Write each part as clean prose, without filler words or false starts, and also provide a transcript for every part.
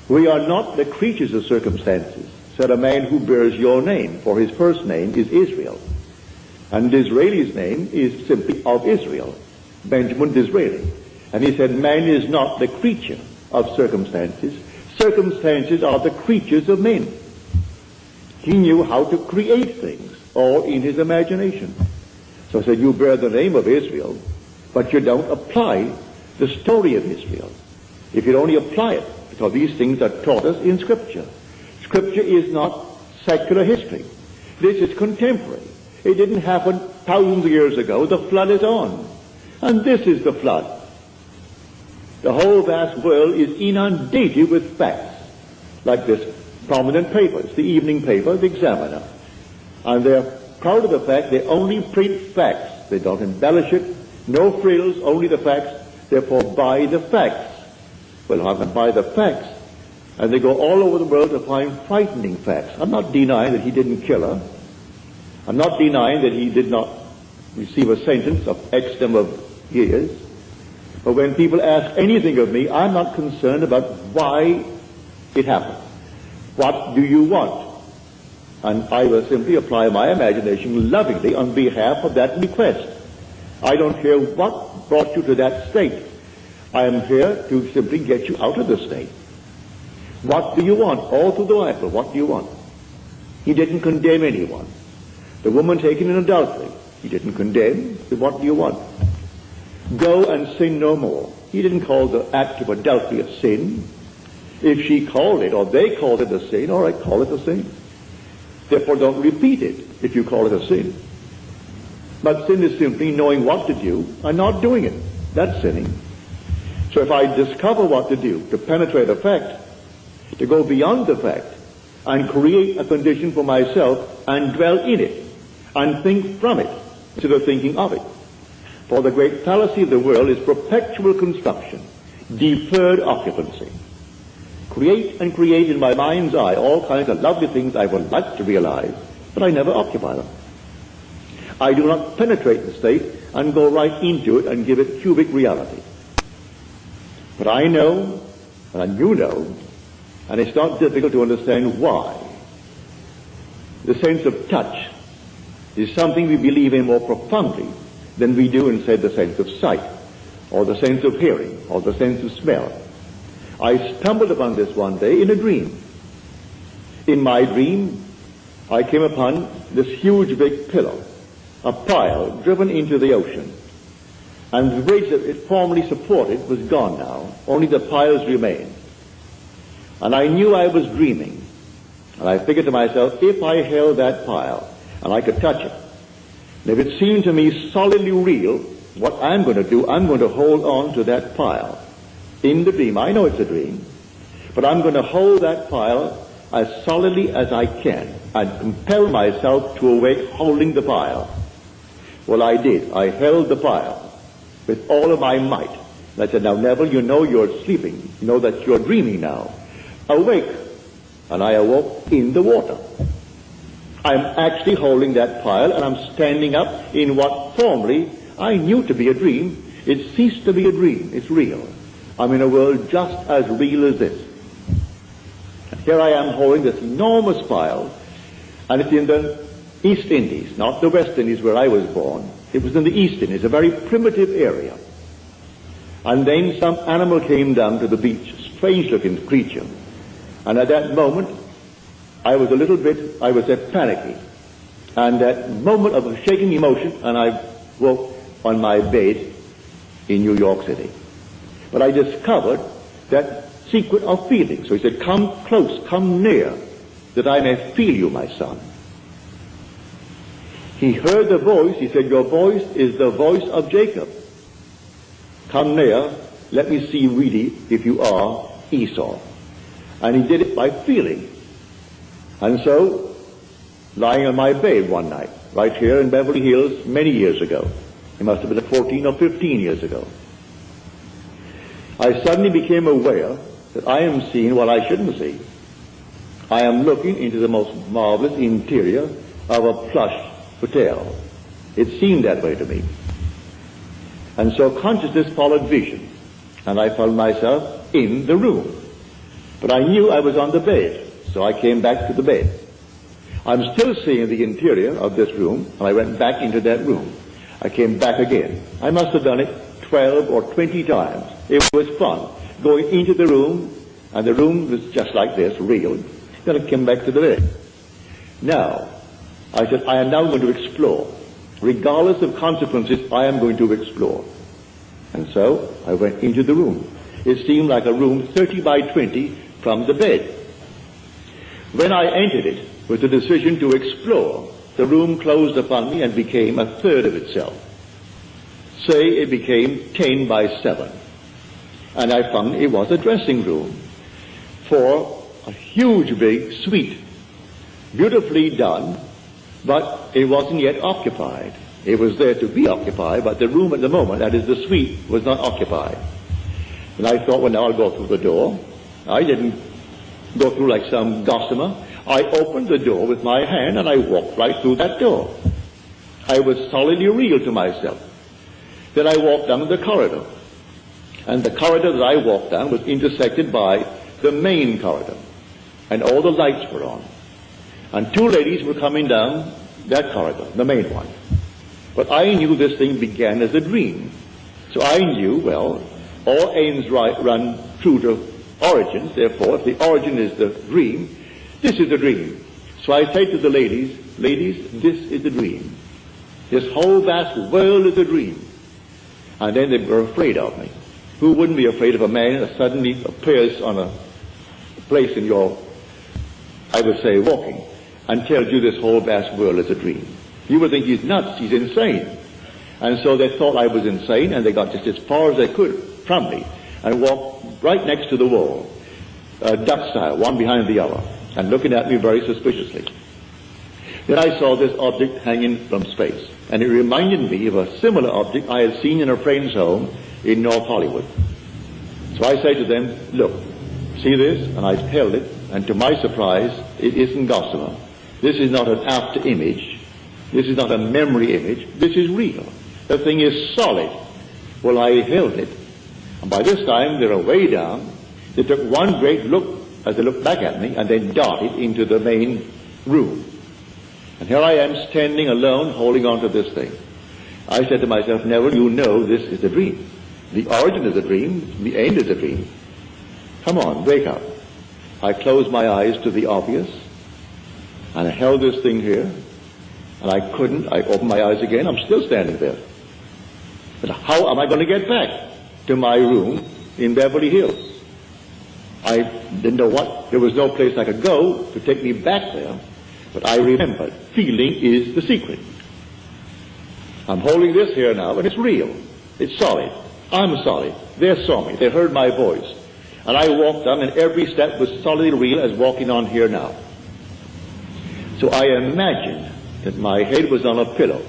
We are not the creatures of circumstances, said a man who bears your name, for his first name is Israel. And Disraeli's name is simply of Israel, Benjamin Disraeli. And he said, man is not the creature of circumstances. Circumstances are the creatures of men. He knew how to create things, all in his imagination. So I said, you bear the name of Israel, but you don't apply the story of Israel. If you'd only apply it, because these things are taught us in Scripture. Scripture is not secular history. This is contemporary. It didn't happen thousands of years ago. The flood is on. And this is the flood. The whole vast world is inundated with facts, like this prominent paper. It's the evening paper, the Examiner. And they're proud of the fact they only print facts. They don't embellish it. No frills, only the facts. Therefore, buy the facts. Well, how can buy the facts? And they go all over the world to find frightening facts. I'm not denying that he didn't kill her. I'm not denying that he did not receive a sentence of X number of years. But when people ask anything of me, I'm not concerned about why it happened. What do you want? And I will simply apply my imagination lovingly on behalf of that request. I don't care what brought you to that state. I am here to simply get you out of the state. What do you want? All through the Bible, what do you want? He didn't condemn anyone. The woman taken in adultery, he didn't condemn. What do you want? Go and sin no more. He didn't call the act of adultery a sin. If she called it, or they called it a sin, all right, call it a sin. Therefore, don't repeat it if you call it a sin. But sin is simply knowing what to do and not doing it. That's sinning. So if I discover what to do, to penetrate a fact, to go beyond the fact, and create a condition for myself, and dwell in it, and think from it, instead of thinking of it. For the great fallacy of the world is perpetual construction, deferred occupancy. Create and create in my mind's eye all kinds of lovely things I would like to realize, but I never occupy them. I do not penetrate the state and go right into it and give it cubic reality. But I know, and you know, and it's not difficult to understand why. The sense of touch is something we believe in more profoundly than we do in, say, the sense of sight, or the sense of hearing, or the sense of smell. I stumbled upon this one day in a dream. In my dream, I came upon this huge big pillar, a pile driven into the ocean. And the bridge that it formerly supported was gone now. Only the piles remained. And I knew I was dreaming. And I figured to myself, if I held that pile and I could touch it, and if it seemed to me solidly real, what I'm going to do, I'm going to hold on to that pile. In the dream, I know it's a dream, but I'm going to hold that pile as solidly as I can and compel myself to awake holding the pile. Well, I did. I held the pile with all of my might. And I said, now, Neville, you know you're sleeping. You know that you're dreaming now. Awake. And I awoke in the water. I'm actually holding that pile, and I'm standing up in what formerly I knew to be a dream. It ceased to be a dream. It's real. I'm in a world just as real as this. Here I am holding this enormous pile, and it's in the East Indies, not the West Indies where I was born. It was in the East Indies, a very primitive area. And then some animal came down to the beach, a strange-looking creature. And at that moment, I was panicky. And that moment of a shaking emotion, and I woke on my bed in New York City. But I discovered that secret of feeling. So he said, come close, come near, that I may feel you, my son. He heard the voice. He said, your voice is the voice of Jacob. Come near, let me see really if you are Esau. And he did it by feeling. And so, lying on my bed one night, right here in Beverly Hills, many years ago, it must have been 14 or 15 years ago, I suddenly became aware that I am seeing what I shouldn't see. I am looking into the most marvelous interior of a plush hotel. It seemed that way to me. And so consciousness followed vision, and I found myself in the room. But I knew I was on the bed, so I came back to the bed. I'm still seeing the interior of this room, and I went back into that room. I came back again. I must have done it 12 or 20 times. It was fun, going into the room, and the room was just like this, real. Then I came back to the bed. Now, I said, I am now going to explore. Regardless of consequences, I am going to explore. And so, I went into the room. It seemed like a room 30 by 20 from the bed. When I entered it, with the decision to explore, the room closed upon me and became a third of itself. Say it became 10 by 7. And I found it was a dressing room for a huge big suite. Beautifully done, but it wasn't yet occupied. It was there to be occupied, but the room at the moment, that is the suite, was not occupied. And I thought, well, now I'll go through the door. I didn't go through like some gossamer. I opened the door with my hand and I walked right through that door. I was solidly real to myself. Then I walked down the corridor. And the corridor that I walked down was intersected by the main corridor. And all the lights were on. And two ladies were coming down that corridor, the main one. But I knew this thing began as a dream. So I knew, well, all ends run true to origins. Therefore, if the origin is the dream, this is the dream. So I say to the ladies, ladies, this is the dream. This whole vast world is a dream. And then they were afraid of me. Who wouldn't be afraid of a man that suddenly appears on a place in your, I would say, walking, and tells you this whole vast world is a dream? You would think he's nuts, he's insane. And so they thought I was insane, and they got just as far as they could from me, and walked right next to the wall, duck style, one behind the other, and looking at me very suspiciously. Then I saw this object hanging from space, and it reminded me of a similar object I had seen in a friend's home in North Hollywood. So I say to them, look, see this? And I held it, and to my surprise, it isn't gossamer. This is not an after image. This is not a memory image. This is real. The thing is solid. Well, I held it, and by this time they were way down. They took one great look as they looked back at me, and then darted into the main room. And here I am standing alone, holding on to this thing. I said to myself, Neville, you know this is a dream. The origin is a dream, the end is a dream. Come on, wake up. I closed my eyes to the obvious, and I held this thing here, and I couldn't. I opened my eyes again. I'm still standing there. But how am I going to get back to my room in Beverly Hills? I didn't know what. There was no place I could go to take me back there. But I remembered, feeling is the secret. I'm holding this here now, and it's real. It's solid. I'm solid. They saw me. They heard my voice. And I walked on, and every step was solidly real as walking on here now. So I imagined that my head was on a pillow.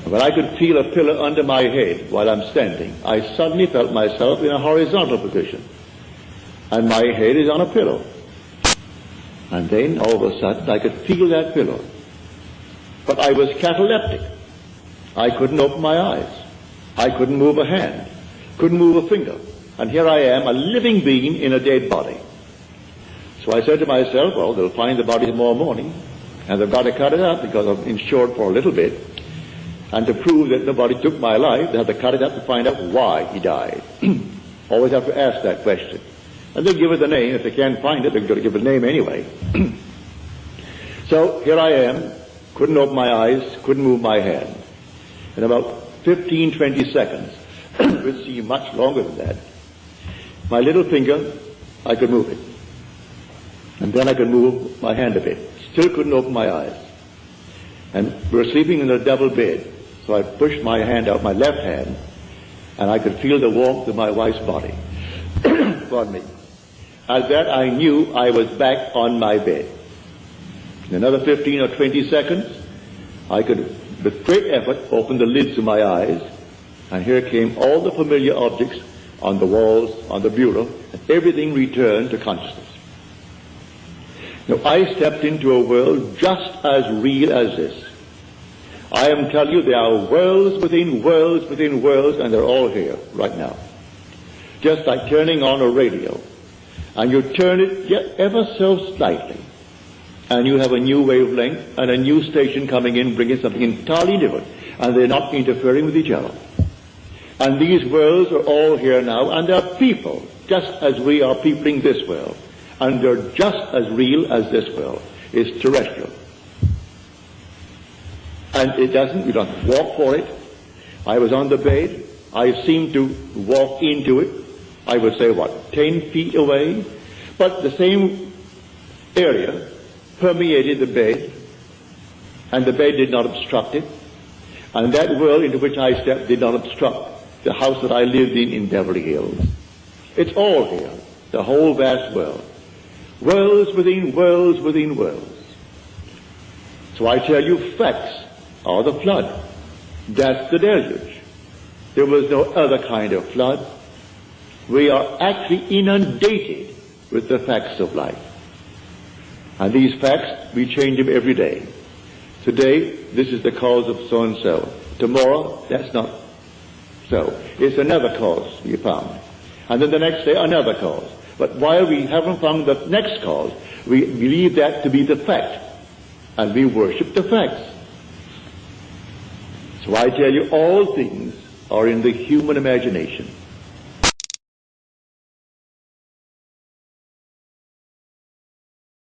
When I could feel a pillow under my head while I'm standing, I suddenly felt myself in a horizontal position. And my head is on a pillow. And then, all of a sudden, I could feel that pillow. But I was cataleptic. I couldn't open my eyes. I couldn't move a hand. Couldn't move a finger. And here I am, a living being in a dead body. So I said to myself, well, they'll find the body tomorrow morning, and they've got to cut it up because I'm insured for a little bit. And to prove that nobody took my life, they have to cut it up to find out why he died. Always have to ask that question. And they'll give it a name. If they can't find it, they're going to give it a name anyway. So here I am, couldn't open my eyes, couldn't move my hand. In about 15, 20 seconds, which seemed much longer than that, my little finger, I could move it. And then I could move my hand a bit. Still couldn't open my eyes. And we were sleeping in a double bed. So I pushed my hand out, my left hand, and I could feel the warmth of my wife's body. Pardon me. At that I knew I was back on my bed. In another 15 or 20 seconds, I could, with great effort, open the lids of my eyes, and here came all the familiar objects on the walls, on the bureau, and everything returned to consciousness. Now, I stepped into a world just as real as this. I am telling you, there are worlds within worlds within worlds, and they're all here right now. Just like turning on a radio and you turn it ever so slightly, and you have a new wavelength and a new station coming in, bringing something entirely different, and they're not interfering with each other. And these worlds are all here now, and they're people, just as we are peopling this world, and they're just as real as this world. It's terrestrial. And you don't walk for it. I was on the bed. I seemed to walk into it. I would say, 10 feet away? But the same area permeated the bed, and the bed did not obstruct it. And that world into which I stepped did not obstruct the house that I lived in Beverly Hills. It's all here, the whole vast world. Worlds within worlds within worlds. So I tell you, facts are the flood. That's the deluge. There was no other kind of flood. We are actually inundated with the facts of life. And these facts, we change them every day. Today, this is the cause of so-and-so. Tomorrow, that's not so. It's another cause we found. And then the next day, another cause. But while we haven't found the next cause, we believe that to be the fact. And we worship the facts. So I tell you, all things are in the human imagination.